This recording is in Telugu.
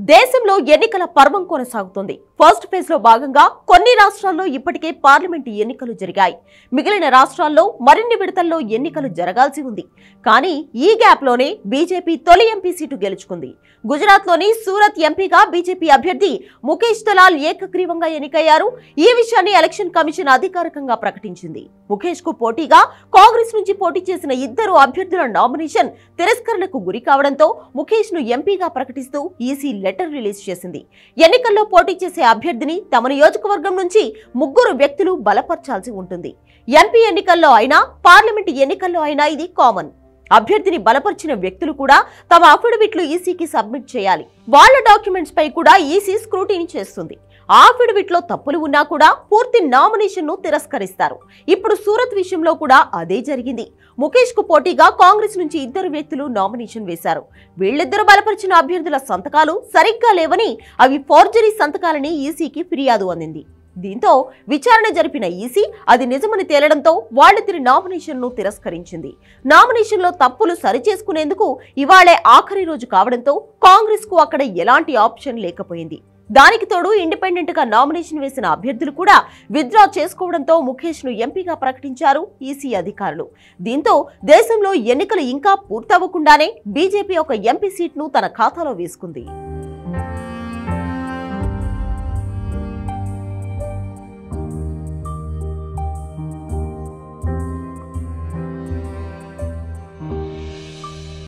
దేశంలో ఎన్నికల పర్వం కొనసాగుతుంది. ఫస్ట్ ఫేజ్ లో భాగంగా కొన్ని రాష్ట్రాల్లో ఇప్పటికే పార్లమెంటు ఎన్నికలు జరిగాయి. మిగిలిన రాష్ట్రాల్లో మరిన్ని విడతల్లో ఎన్నికలు జరగాల్సి ఉంది. కానీ ఈ గ్యాప్ లోనే బీజేపీ తొలి ఎంపీ సీటు గెలుచుకుంది. గుజరాత్ లోని సూరత్ ఎంపీగా బీజేపీ అభ్యర్థి ముఖేష్ దలాల్ ఏకగ్రీవంగా ఎన్నికయ్యారు. ఈ విషయాన్ని ఎలక్షన్ కమిషన్ అధికారికంగా ప్రకటించింది. ముఖేష్ కు పోటీగా కాంగ్రెస్ నుంచి పోటీ చేసిన ఇద్దరు అభ్యర్థుల నామినేషన్ తిరస్కరణకు గురి కావడంతో ముఖేష్ ను ఎంపీగా ప్రకటిస్తూ ఈసీ లెటర్ రిలీజ్ చేసింది. ఎన్నికల్లో పోటీ చేసే అభ్యర్థిని తమ నియోజకవర్గం నుంచి ముగ్గురు వ్యక్తులు బలపర్చాల్సి ఉంటుంది. ఎంపీ ఎన్నికల్లో అయినా పార్లమెంటు ఎన్నికల్లో అయినా ఇది కామన్. అభ్యర్థిని బలపరిచిన వ్యక్తులు కూడా తమ అఫిడవిట్లు ఈసీకి సబ్మిట్ చేయాలి. వాళ్ళ డాక్యుమెంట్స్ పై కూడా ఈసీ స్క్రూటినీ చేస్తుంది. ఆ అఫిడవిట్ లో తప్పులు ఉన్నా కూడా పూర్తి నామినేషన్ ను తిరస్కరిస్తారు. ఇప్పుడు సూరత్ విషయంలో కూడా అదే జరిగింది. ముఖేష్ కు పోటీగా కాంగ్రెస్ నుంచి ఇద్దరు వ్యక్తులు నామినేషన్ వేశారు. వీళ్ళిద్దరు బలపరిచిన అభ్యర్థుల సంతకాలు సరిగ్గా లేవని, అవి ఫోర్జరీ సంతకాలని ఈసీకి ఫిర్యాదు అందింది. దీంతో విచారణ జరిపిన ఈసీ అది నిజమని తేలడంతో వాళ్ళిద్దరి నామినేషన్ ను తిరస్కరించింది. నామినేషన్ లో తప్పులు సరిచేసుకునేందుకు ఇవాళే ఆఖరి రోజు కావడంతో కాంగ్రెస్ కు అక్కడ ఎలాంటి ఆప్షన్ లేకపోయింది. దానికి తోడు ఇండిపెండెంట్ గా నామినేషన్ వేసిన అభ్యర్థులు కూడా విత్డ్రా చేసుకోవడంతో ముఖేష్ ను ఎంపీగా ప్రకటించారు ఈసీ అధికారులు. దీంతో దేశంలో ఎన్నికలు ఇంకా పూర్తవ్వకుండానే బీజేపీ ఒక ఎంపీ సీట్ ను తన ఖాతాలో వేసుకుంది.